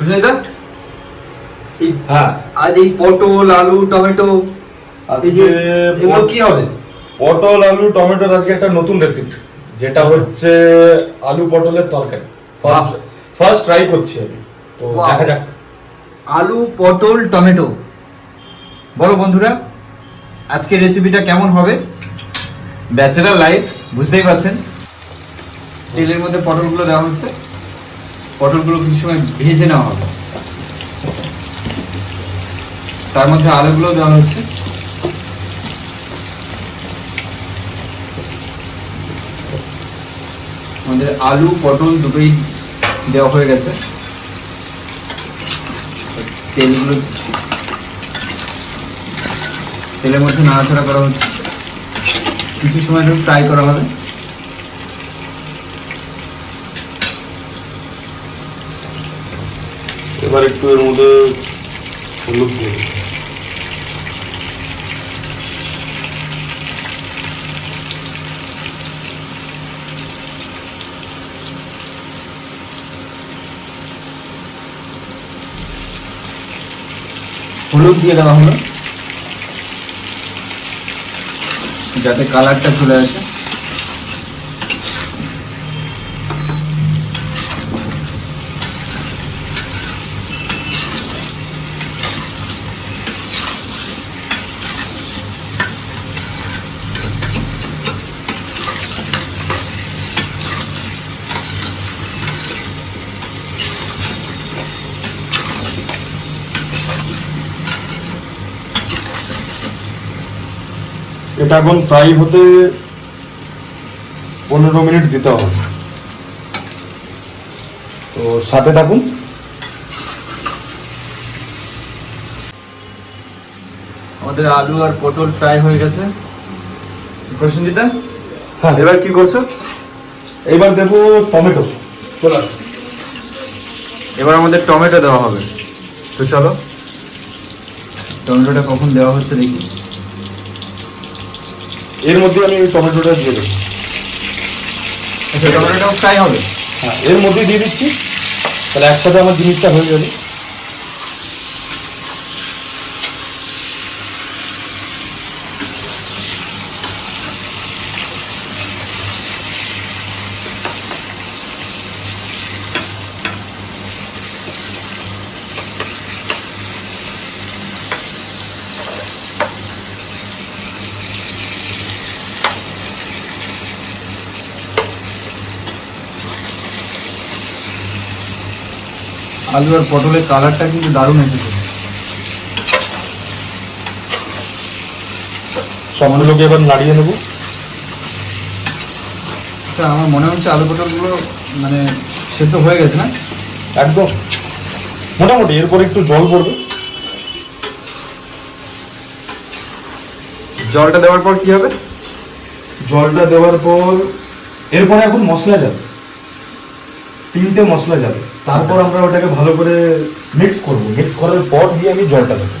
সুস্মিতা হ্যাঁ, আজ এই পটল আলু টমেটো আজকে এগুলো কি হবে? পটল আলু টমেটোর আজকে একটা নতুন রেসিপি, যেটা হচ্ছে আলু পটলের তরকারি। ফার্স্ট ট্রাই করছি আমি, তো Wow. দেখা যাক। আলু পটল টমেটো, বলো বন্ধুরা আজকে রেসিপিটা কেমন হবে? ব্যাচেলার লাইফ, বুঝতেই পারছেন। তেলের মধ্যে পটলগুলো দেওয়া হচ্ছে, পটলগুলো কিছু সময় ভেজে নেওয়া হবে, তার মধ্যে আলুগুলো দেওয়া হচ্ছে। আমাদের আলু পটল দুটোই দেওয়া হয়ে গেছে। তেলগুলো তেলের মধ্যে নাড়াচাড়া করা হচ্ছে, কিছু সময় ধরে ফ্রাই করা হবে। এবার একটু এর মধ্যে হলুদ দিয়ে দিই। হলুদ দিয়ে দেওয়া হলো যাতে কালারটা চলে আসে। এটা এখন ফ্রাই হতে 15 মিনিট দিতে হবে, তো সাথে থাকুন। আমাদের আলু আর পটল ফ্রাই হয়ে গেছে। প্রসেনজিতা, হ্যাঁ, এবার কি করছো? এবার দেবো টমেটো। চলে আসুন। এবার আমাদের টমেটো দেওয়া হবে, তো চলো টমেটোটা কখন দেওয়া হচ্ছে দেখি। এর মধ্যে আমি এই টমেটোটা দিয়ে দেবো। আচ্ছা, টমেটোটাও ফ্রাই হবে? হ্যাঁ, এর মধ্যে দিয়ে দিচ্ছি, তাহলে একসাথে আমার জিনিসটা হয়ে যাবে। আলু আর পটলের কালারটা কিন্তু দারুণ এসেছে। সবগুলোকে এবার নাড়িয়ে নেবো। আচ্ছা, আমার মনে হচ্ছে আলু পটলগুলো মানে সেদ্ধ হয়ে গেছে না? একদম মোটামুটি। এরপরে একটু জল পড়বে। জলটা দেওয়ার পর কি হবে? জলটা দেওয়ার পর এরপরে এখন মশলা যাবে, 3টে মশলা যাবে। তারপর আমরা ওটাকে ভালো করে মিক্স করব। মিক্স করার পর দিয়ে আমি জলটা দেবো।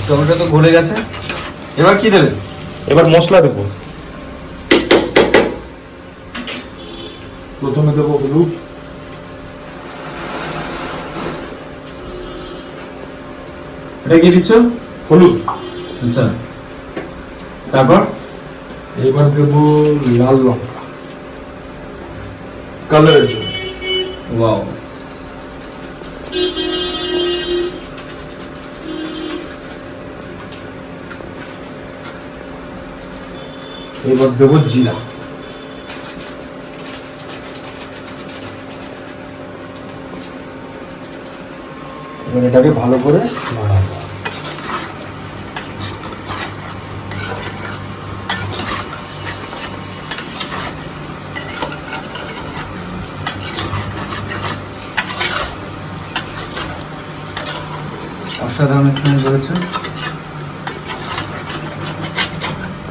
টমেটো তো গলে গেছে, এবার কি দেবে? এবার মশলা দেবো। প্রথমে দেবো হলুদ, এটা কি দিচ্ছ? হলুদ। আচ্ছা, তারপর এবার দেবো লাল লঙ্কা, কালারের জন্য। ওয়াও, এবার দেবো জিরা। এবার এটাকে ভালো করে নাড়াবো। অসাধারণ স্মেল করেছে,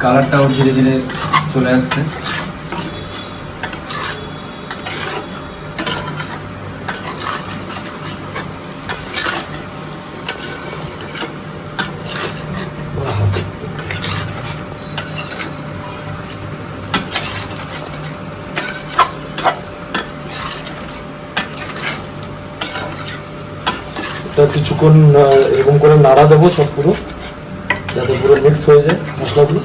কালারটাও ধীরে ধীরে চলে আসছে। এটা কিছুক্ষণ এরকম করে নাড়া দেবো সব পুরো, যাতে পুরো মিক্স হয়ে যায় মশলাগুলো।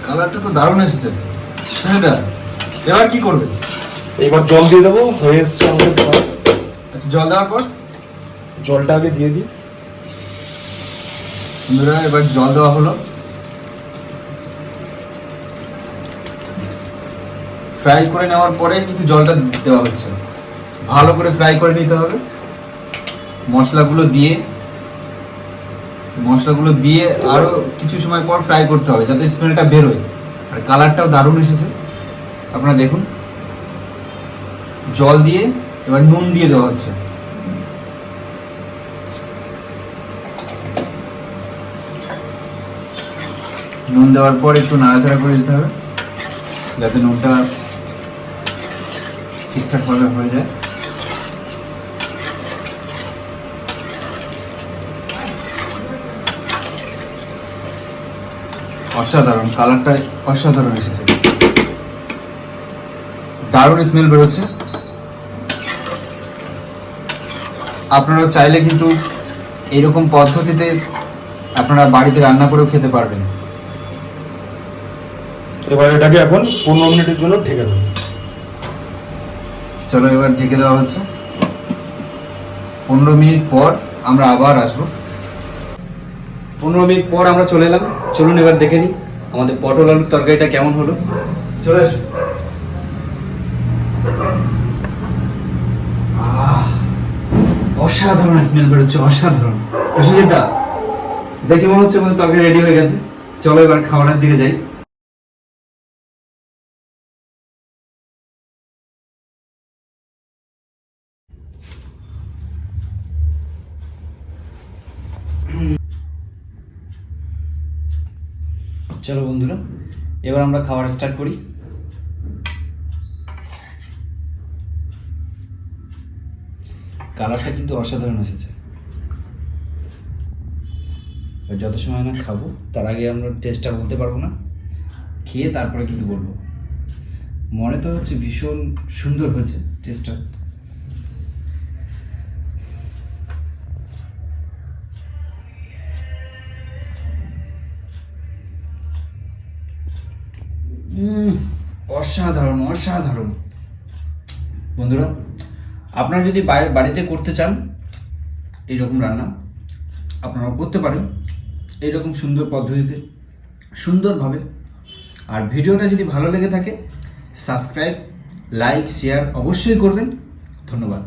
কালারটা তো দারুণ এসেছে। সুনিদা, এবার কি করবে? এবার জল দিয়ে দেবো, হয়ে এসছে আমাদের খাবার। আচ্ছা, জল দেওয়ার পর জলটা আগে দিয়ে দিই। বন্ধুরা, এবার জল দেওয়া হলো। ফ্রাই করে নেওয়ার পরে কিন্তু জলটা দেওয়া হচ্ছে, ভালো করে ফ্রাই করে নিতে হবে। মশলাগুলো দিয়ে আরো কিছু সময় পর ফ্রাই করতে হবে, যাতে স্মেলটা বেরোয়। আর কালারটাও দারুণ এসেছে, আপনারা দেখুন। জল দিয়ে এবার নুন দিয়ে দেওয়া হচ্ছে। নুন দেওয়ার পর একটু নাড়াচাড়া করে দিতে হবে, যাতে নুনটা ঠিকঠাক ভাবে হয়ে যায়। অসাধারণ, কালারটা অসাধারণ এসেছে, দারুণ স্মেল বেরোচ্ছে। আপনারা চাইলে কিন্তু এরকম পদ্ধতিতে আপনারা বাড়িতে রান্না করেও খেতে পারবেন। এবার এটাকে এখন 15 মিনিটের জন্য ঢেকে দেবো। চলো, এবার ঢেকে দেওয়া হচ্ছে। 15 মিনিট পর আমরা আবার আসবো। 15 মিনিট পর আমরা চলে এলাম। চলুন এবার দেখে নিই আমাদের পটল আলুর তরকারিটা কেমন হলো। চলে আসো। অসাধারণ স্মেল বেরোচ্ছে, অসাধারণ। সুজিতদা, দেখে মনে হচ্ছে আমাদের তরকারি রেডি হয়ে গেছে। চলো এবার খাবারের দিকে যাই। চলো বন্ধুরা, এবার আমরা খাবার স্টার্ট করি। কালারটা কিন্তু অসাধারণ এসেছে। যত সময় না খাবো তার আগে আমরা টেস্টটা বলতে পারবো না, খেয়ে তারপরে কিন্তু বলবো। মনে তো হচ্ছে ভীষণ সুন্দর হয়েছে টেস্টটা। অসাধারণ, অসাধারণ। বন্ধুরা, আপনারা যদি বাড়িতে করতে চান এইরকম রান্না, আপনারাও করতে পারেন এইরকম সুন্দর পদ্ধতিতে, সুন্দরভাবে। আর ভিডিওটা যদি ভালো লেগে থাকে, সাবস্ক্রাইব, লাইক, শেয়ার অবশ্যই করবেন। ধন্যবাদ।